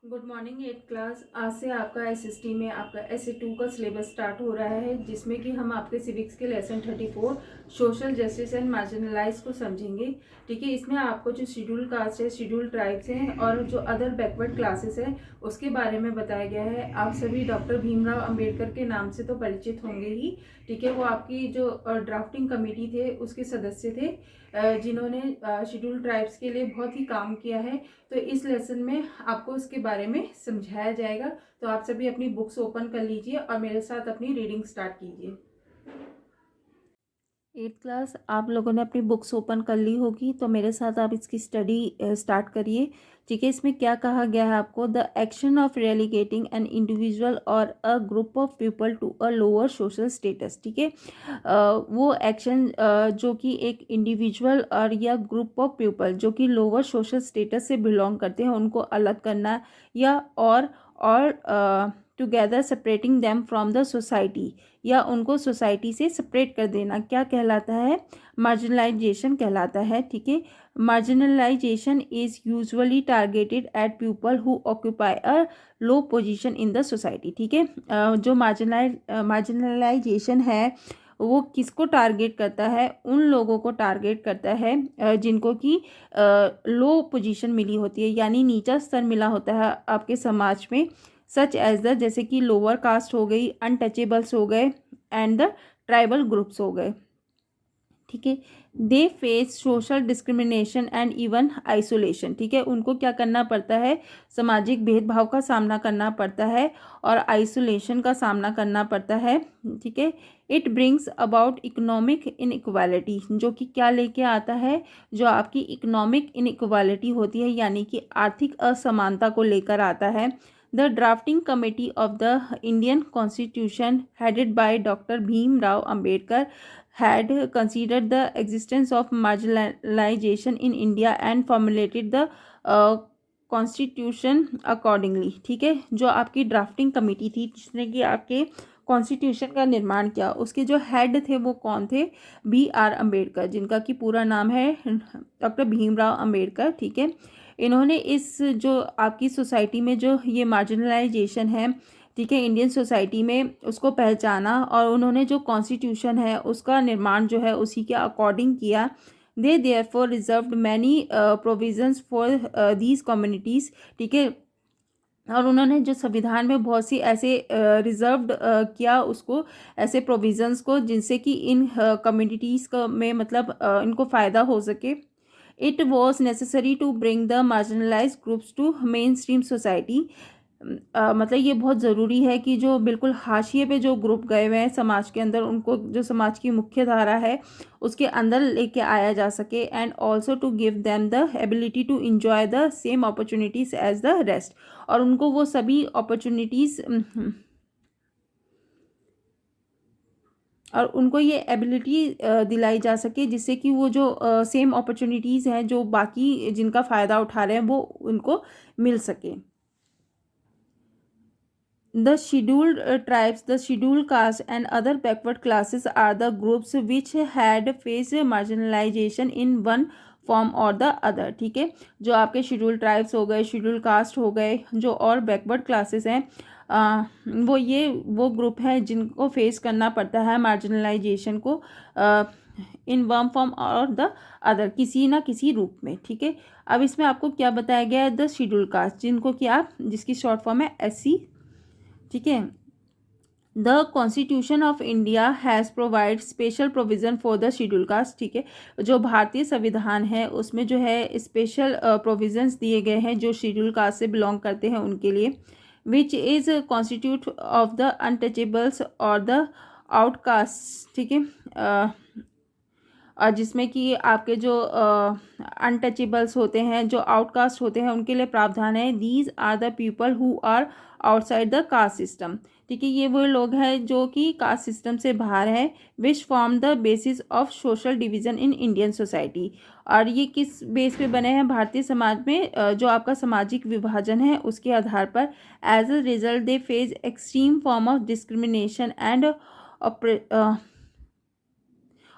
Good morning eight class. आज से आपका एसएसटी में आपका एसए 2 का सिलेबस स्टार्ट हो रहा है, जिसमें कि हम आपके सिविक्स के lesson 34 social justice and marginalise को समझेंगे। ठीक है, इसमें आपको जो शेड्यूल कास्ट है, शेड्यूल ट्राइब्स हैं और जो अदर बैकवर्ड क्लासेस हैं उसके बारे में बताया गया है। आप सभी डॉक्टर भीमराव अंबेडकर के नाम से तो परिचित होंगे ही। ठीक है, वो आपकी जो ड्राफ्टिंग कमेटी थे उसके सदस्य थे, जिन्होंने शेड्यूल ट्राइब्स के लिए बहुत ही काम किया है। तो इस लेसन में आपको उसके बारे में समझाया जाएगा। तो आप सभी अपनी बुक्स ओपन कर लीजिए और मेरे साथ अपनी रीडिंग स्टार्ट कीजिए। एट्थ क्लास, आप लोगों ने अपनी बुक्स ओपन कर ली होगी, तो मेरे साथ आप इसकी स्टडी स्टार्ट करिए। ठीक है, इसमें क्या कहा गया है आपको? The action of relegating an individual और a group of people to a lower social status. ठीक है, वो एक्शन जो कि एक इंडिविजुअल और या ग्रुप ऑफ पीपल जो कि लोअर सोशल स्टेटस से बिलोंग करते हैं उनको अलग करना, या और together separating them from the society, या उनको सोसाइटी से सेपरेट कर देना, क्या कहलाता है? मार्जिनलाइजेशन कहलाता है। ठीक है, marginalisation is usually targeted eight people who occupy a low position in the society. ठीक है, जो मार्जिनलाइजेशन है वो किसको टारगेट करता है? उन लोगों को टारगेट करता है जिनको कि लो पोजीशन मिली होती है, यानी नीचा स्तर मिला होता है आपके समाज में, सच एज द, जैसे कि लोअर कास्ट हो गई, अनटचेबल्स हो गए एंड द ट्राइबल ग्रुप्स हो गए। ठीक है, they face social discrimination and even isolation. ठीक है, उनको क्या करना पड़ता है? सामाजिक भेदभाव का सामना करना पड़ता है और आइसोलेशन का सामना करना पड़ता है। ठीक है, it brings about economic inequality, जो कि क्या लेके आता है? जो आपकी इकोनॉमिक इनइक्वालिटी होती है, यानी कि आर्थिक असमानता को लेकर आता है। The drafting committee of the Indian constitution headed by doctor Bhimrao Ambedkar had considered the existence of marginalization in India and formulated the constitution accordingly. ठीक है, जो आपकी ड्राफ्टिंग कमेटी थी जिसने कि आपके कॉन्स्टिट्यूशन का निर्माण किया, उसके जो हेड थे वो कौन थे? B.R. अम्बेडकर, जिनका कि पूरा नाम है डॉक्टर भीमराव अम्बेडकर। ठीक है, इन्होंने इस जो आपकी सोसाइटी में जो ये मार्जिनलाइजेशन है, ठीक है, इंडियन सोसाइटी में उसको पहचाना और उन्होंने जो कॉन्स्टिट्यूशन है उसका निर्माण जो है उसी के अकॉर्डिंग किया। They therefore reserved many provisions for these communities. ठीक है, और उन्होंने जो संविधान में बहुत सी ऐसे रिजर्व्ड किया उसको, ऐसे प्रोविजंस को जिनसे कि इन कम्युनिटीज़ का में मतलब इनको फ़ायदा हो सके। It was necessary to bring the marginalise groups to mainstream society. मतलब ये बहुत ज़रूरी है कि जो बिल्कुल हाशिए पे जो ग्रुप गए हुए हैं समाज के अंदर, उनको जो समाज की मुख्य धारा है उसके अंदर लेके आया जा सके, and also to give them the ability to enjoy the same opportunities as the rest, और उनको वो सभी अपॉर्चुनिटीज़ और उनको ये एबिलिटी दिलाई जा सके जिससे कि वो जो सेम अपॉर्चुनिटीज़ हैं जो बाकी जिनका फ़ायदा उठा रहे हैं वो उनको मिल सके। The scheduled tribes, the scheduled caste and other backward classes are the groups which had faced marginalization in one form और द अदर। ठीक है, जो आपके शेड्यूल ट्राइब्स हो गए, शेड्यूल कास्ट हो गए, जो और बैकवर्ड क्लासेस हैं, वो ग्रुप है जिनको फेस करना पड़ता है मार्जिनलाइजेशन को इन वन फॉर्म और द अदर, किसी ना किसी रूप में। ठीक है, अब इसमें आपको क्या बताया गया है? द शेड्यूल कास्ट, जिनको कि आप, जिसकी शॉर्ट फॉर्म है SC। ठीक है, the constitution of India has provide special provision for the schedule cast. ठीक है, जो भारतीय संविधान है उसमें जो है स्पेशल प्रोविजंस दिए गए हैं जो शेड्यूल कास्ट से बिलोंग करते हैं उनके लिए, which is constitute of the untouchables और द आउटकास्ट। ठीक है, और जिसमें कि आपके जो अनटचेबल्स होते हैं, जो आउटकास्ट होते हैं, उनके लिए प्रावधान है। These are the people who are outside the caste system. ठीक है, ये वो लोग हैं जो कि कास्ट सिस्टम से बाहर है, which form the basis of social division in Indian society. और ये किस बेस पे बने हैं? भारतीय समाज में जो आपका सामाजिक विभाजन है उसके आधार पर। As a result they face extreme form of discrimination and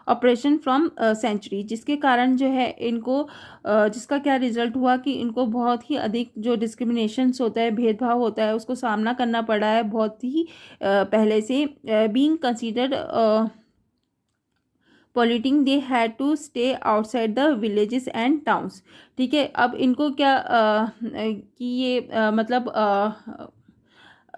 oppression from century, जिसके कारण जो है इनको जिसका क्या रिजल्ट हुआ कि इनको बहुत ही अधिक जो डिस्क्रिमिनेशंस होता है, भेदभाव होता है, उसको सामना करना पड़ा है बहुत ही पहले से। Being considered polluting they had to stay outside the villages and towns. ठीक है, अब इनको क्या कि ये मतलब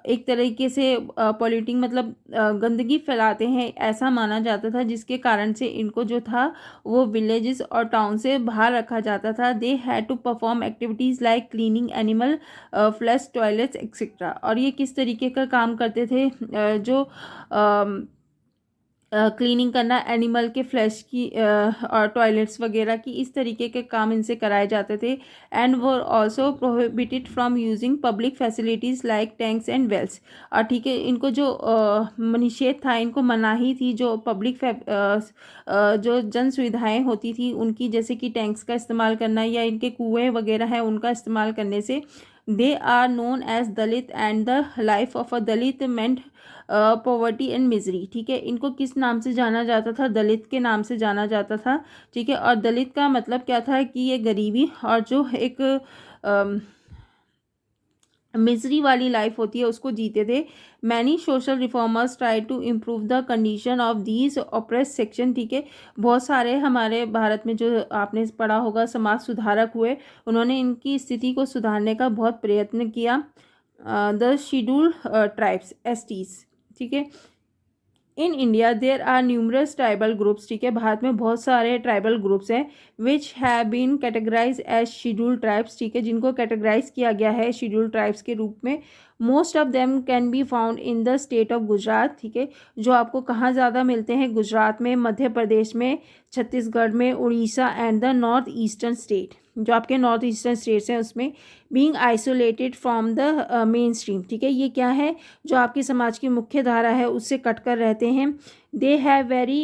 एक तरीके से पॉलिटिंग मतलब गंदगी फैलाते हैं ऐसा माना जाता था, जिसके कारण से इनको जो था वो विलेजेस और टाउन से बाहर रखा जाता था। They had to perform activities like cleaning animal flush toilets etcetera. और ये किस तरीके का काम करते थे, जो क्लीनिंग करना एनिमल के फ्लैश की और टॉयलेट्स वगैरह की, इस तरीके के काम इनसे कराए जाते थे। एंड वो also prohibited from using public facilities like tanks and wells. और ठीक है, इनको जो निषेध था, इनको मनाही थी जो पब्लिक जो जन सुविधाएँ होती थी उनकी, जैसे कि टैंक्स का इस्तेमाल करना या इनके कुएँ वगैरह हैं उनका इस्तेमाल करने से। They are known as Dalit and the life of a Dalit meant poverty and misery. ठीक है, इनको किस नाम से जाना जाता था, दलित के नाम से जाना जाता था। ठीक है, और दलित का मतलब क्या था कि ये गरीबी और जो एक मिजरी वाली लाइफ होती है उसको जीते थे। Many social reformers try to improve the condition of these oppress section. ठीक है, बहुत सारे हमारे भारत में जो आपने पढ़ा होगा समाज सुधारक हुए, उन्होंने इनकी स्थिति को सुधारने का बहुत प्रयत्न किया। The scheduled tribes STs. ठीक है, in India there are numerous tribal groups. ठीक है, भारत में बहुत सारे ट्राइबल ग्रुप्स हैं which have been categorise as scheduled tribes. ठीक है, जिनको कैटेगराइज किया गया है शेड्यूल्ड ट्राइब्स के रूप में। Most of them can be found in the state of Gujarat. ठीक है, जो आपको कहाँ ज़्यादा मिलते हैं, गुजरात में, मध्य प्रदेश में, छत्तीसगढ़ में, Orissa and the north eastern state, जो आपके नॉर्थ ईस्टर्न स्टेट्स हैं उसमें। Being isolated from the main stream. ठीक है, ये क्या है, जो आपकी समाज की मुख्य धारा है उससे कटकर रहते हैं। They have very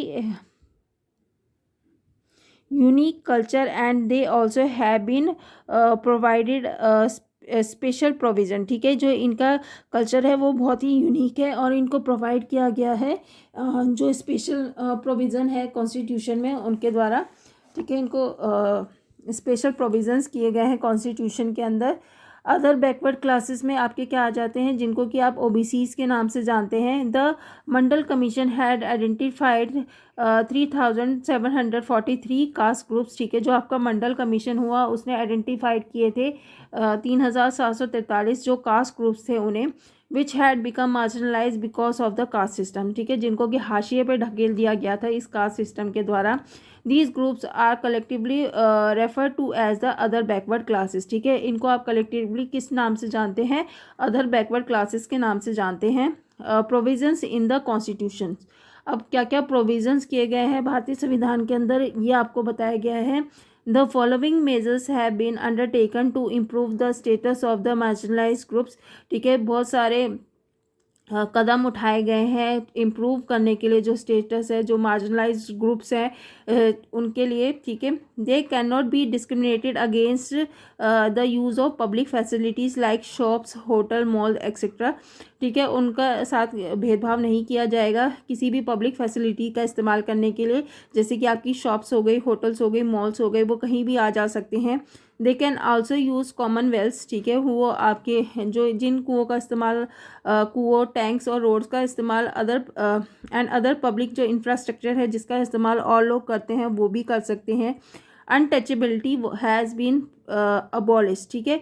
unique culture and they also have been provided special provision. ठीक है, जो इनका कल्चर है वो बहुत ही यूनिक है और इनको प्रोवाइड किया गया है जो स्पेशल प्रोविज़न है कॉन्स्टिट्यूशन में उनके द्वारा। ठीक है, इनको स्पेशल प्रोविज़न्स किए गए हैं कॉन्स्टिट्यूशन के अंदर। अदर बैकवर्ड क्लासेस में आपके क्या आ जाते हैं, जिनको कि आप ओबीसीज के नाम से जानते हैं। The Mandal commission had identified 3743 caste groups. ठीक है, जो आपका मंडल कमीशन हुआ उसने आइडेंटिफाइड किए थे 3743 जो कास्ट ग्रुप्स थे उन्हें, which had become marginalise because of the caste system. ठीक है, जिनको कि हाशिए पे ढकेल दिया गया था इस कास्ट सिस्टम के द्वारा। These groups are collectively refer to as the other backward classes. ठीक है, इनको आप कलेक्टिवली किस नाम से जानते हैं, अदर बैकवर्ड क्लासेस के नाम से जानते हैं। Provisions in the constitution. अब क्या क्या प्रोविजंस किए गए हैं भारतीय संविधान के अंदर, ये आपको बताया गया है। The following measures have been undertaken to improve the status of the marginalised groups. ठीक है, बहुत सारे कदम उठाए गए हैं इम्प्रूव करने के लिए जो स्टेटस है, जो मार्जिनलाइज्ड ग्रुप्स हैं उनके लिए। ठीक है, they can not be discriminated against the use of public facilities like shops, hotel, mall etcetera. ठीक है, उनका साथ भेदभाव नहीं किया जाएगा किसी भी पब्लिक फैसिलिटी का इस्तेमाल करने के लिए, जैसे कि आपकी शॉप्स हो गई, होटल्स हो गई, मॉल्स हो गए, वो कहीं भी आ जा सकते हैं। They can also use common wells. ठीक है, वो आपके जो जिन कुओं का इस्तेमाल कुओं, टैंक्स और रोड्स का इस्तेमाल अदर पब्लिक जो इंफ्रास्ट्रक्चर है जिसका इस्तेमाल और लोग करते हैं वो भी कर सकते हैं। Untouchability has been abolish. ठीक है,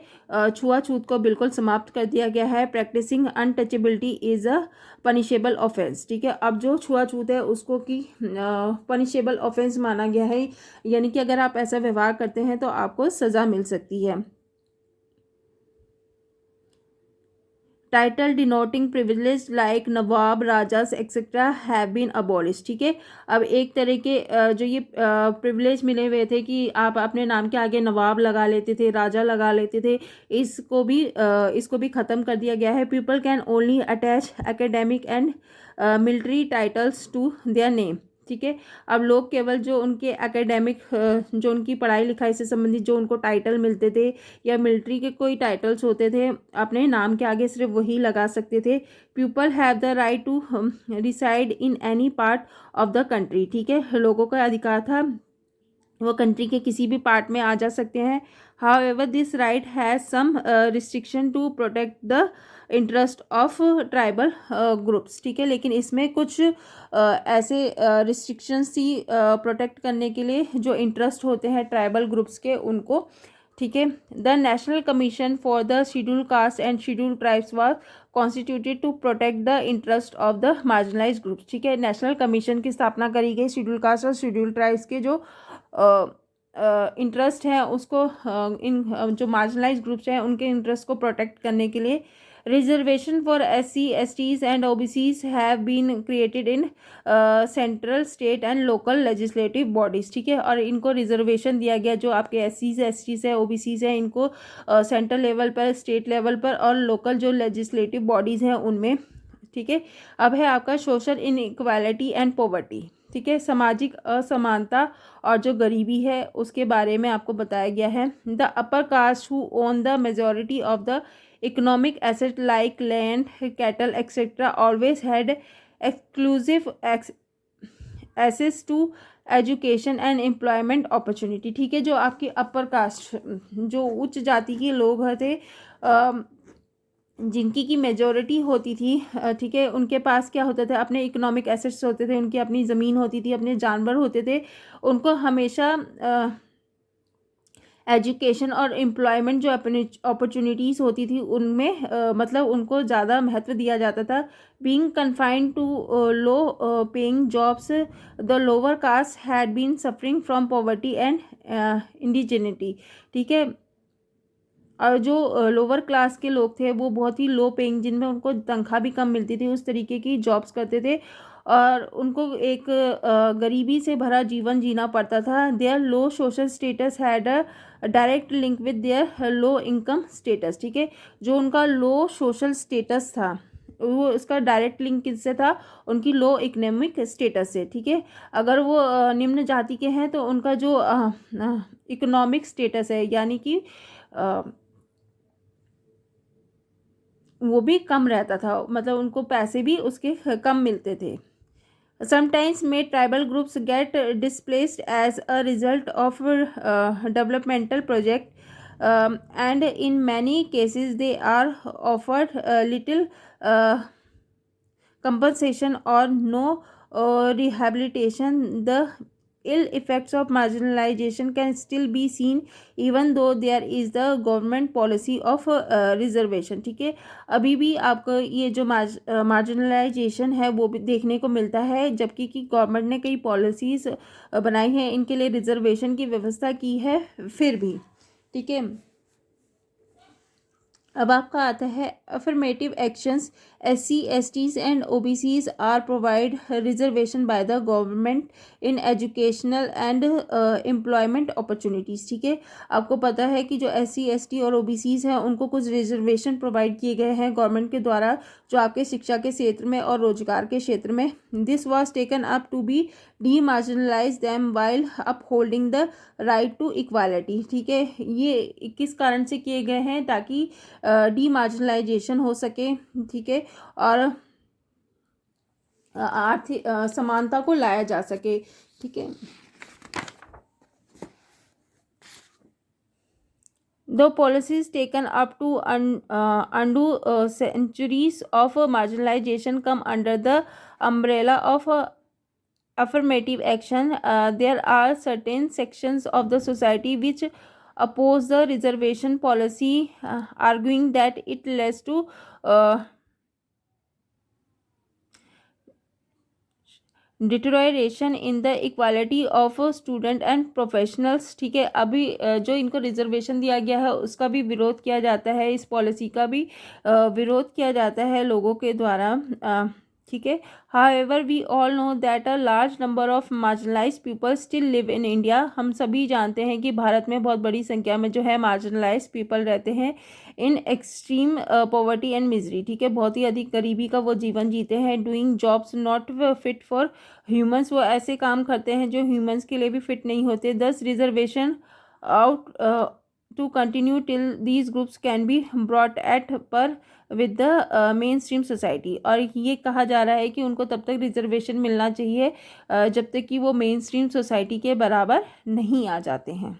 छुआछूत को बिल्कुल समाप्त कर दिया गया है। Practicing untouchability is a punishable offence. ठीक है, अब जो छुआछूत है उसको कि पनिशेबल ऑफेंस माना गया है, यानी कि अगर आप ऐसा व्यवहार करते हैं तो आपको सज़ा मिल सकती है। Title denoting privilege like nawab, rajas etcetera have been abolish. ठीक है, अब एक तरह के जो ये प्रिविलेज मिले हुए थे कि आप अपने नाम के आगे नवाब लगा लेते थे, राजा लगा लेते थे, इसको भी ख़त्म कर दिया गया है। People can only attach academic and military titles to their name. ठीक है। अब लोग केवल जो उनके एकेडमिक जो उनकी पढ़ाई लिखाई से संबंधित जो उनको टाइटल मिलते थे या मिलिट्री के कोई टाइटल्स होते थे, अपने नाम के आगे सिर्फ वही लगा सकते थे। People have the right to reside in any part of the country, ठीक है। लोगों का अधिकार था वो कंट्री के किसी भी पार्ट में आ जा सकते हैं। However this right has some restriction to protect the interest of tribal groups, ठीक है। लेकिन इसमें कुछ ऐसे रिस्ट्रिक्शंस थी प्रोटेक्ट करने के लिए जो इंटरेस्ट होते हैं ट्राइबल ग्रुप्स के उनको, ठीक है। The national commission for the schedule caste and schedule tribes was constituted to protect the interest of the marginalise groups, ठीक है। नेशनल कमीशन की स्थापना करी गई शेड्यूल कास्ट और शेड्यूल ट्राइब्स के जो इंटरेस्ट है उसको इन जो मार्जिनलाइज ग्रुप्स हैं उनके इंटरेस्ट को प्रोटेक्ट करने के लिए। Reservation for SC STs and OBCs have been created in central state and local legislative bodies, ठीक है। और इनको रिजर्वेशन दिया गया जो आपके SCs STs है OBCs है इनको सेंट्रल लेवल पर, स्टेट लेवल पर और लोकल जो लेजिस्लेटिव बॉडीज़ हैं उनमें, ठीक है। अब है आपका सोशल इनइक्वालिटी एंड पॉवर्टी, ठीक है। सामाजिक असमानता और जो गरीबी है उसके बारे में आपको बताया गया है। The upper caste who own the majority of the economic asset like land cattle etcetera always had exclusive access to education and employment opportunity, ठीक है। जो आपकी अपर कास्ट जो उच्च जाति के लोग थे जिनकी की मेजॉरिटी होती थी, ठीक है, उनके पास क्या होता था, अपने इकोनॉमिक एसेट्स होते थे, उनकी अपनी ज़मीन होती थी, अपने जानवर होते थे, उनको हमेशा एजुकेशन और एम्प्लॉयमेंट जो अपनी अपॉर्चुनिटीज़ होती थी उनमें मतलब उनको ज़्यादा महत्व दिया जाता था। Being confined to low paying jobs the lower caste had been suffering from poverty and indigence, ठीक है। और जो लोअर क्लास के लोग थे वो बहुत ही लो पेइंग, जिनमें उनको तनख्वाह भी कम मिलती थी, उस तरीके की जॉब्स करते थे और उनको एक गरीबी से भरा जीवन जीना पड़ता था। Their low social status had a direct link with their low income status, ठीक है। जो उनका लो सोशल स्टेटस था वो इसका डायरेक्ट लिंक किससे था, उनकी लो इकोनॉमिक स्टेटस से, ठीक है। अगर वो निम्न जाति के हैं तो उनका जो इकोनॉमिक स्टेटस है यानी कि वो भी कम रहता था, मतलब उनको पैसे भी उसके कम मिलते थे। Sometimes may tribal groups get displaced as a result of developmental project, and in many cases they are offered little compensation or no rehabilitation. The ill effects of marginalization can still be seen even though there is the government policy of reservation, ठीक है। अभी भी आपको ये जो marginalisation है वो भी देखने को मिलता है, जबकि कि गवर्नमेंट ने कई पॉलिसीज़ बनाई हैं इनके लिए, रिजर्वेशन की व्यवस्था की है फिर भी, ठीक है। अब आपका आता है affirmative actions. SC STs and OBCs are provide reservation by the government in educational and employment opportunities, ठीक है। आपको पता है कि जो SC ST और OBCs हैं उनको कुछ रिजर्वेशन प्रोवाइड किए गए हैं गवर्नमेंट के द्वारा जो आपके शिक्षा के क्षेत्र में और रोजगार के क्षेत्र में। This was taken up to be demarginalise them while upholding the right to equality, ठीक है। ये किस कारण से किए गए हैं, ताकि डीमार्जिनलाइजेशन हो सके, ठीक है, और आर्थिक समानता को लाया जा सके, ठीक है। The policies taken up to undo centuries of marginalization come under the umbrella of affirmative action. There are certain sections of the society which oppose the reservation policy, arguing that it leads to deterioration in the equality of student and professionals, ठीक है। अभी जो इनको reservation दिया गया है उसका भी विरोध किया जाता है, इस पॉलिसी का भी विरोध किया जाता है लोगों के द्वारा, ठीक है। However we all know that a large number of marginalise people still live in India. हम सभी जानते हैं कि भारत में बहुत बड़ी संख्या में जो है मार्जिनलाइज पीपल रहते हैं in extreme poverty and misery. ठीक है, बहुत ही अधिक गरीबी का वो जीवन जीते हैं। Doing jobs not fit for humans, वो ऐसे काम करते हैं जो ह्यूमंस के लिए भी फिट नहीं होते। Thus reservation ought to continue till these groups can be brought at par with the mainstream society. और ये कहा जा रहा है कि उनको तब तक रिजर्वेशन मिलना चाहिए जब तक कि वो मेन स्ट्रीम सोसाइटी के बराबर नहीं आ जाते हैं।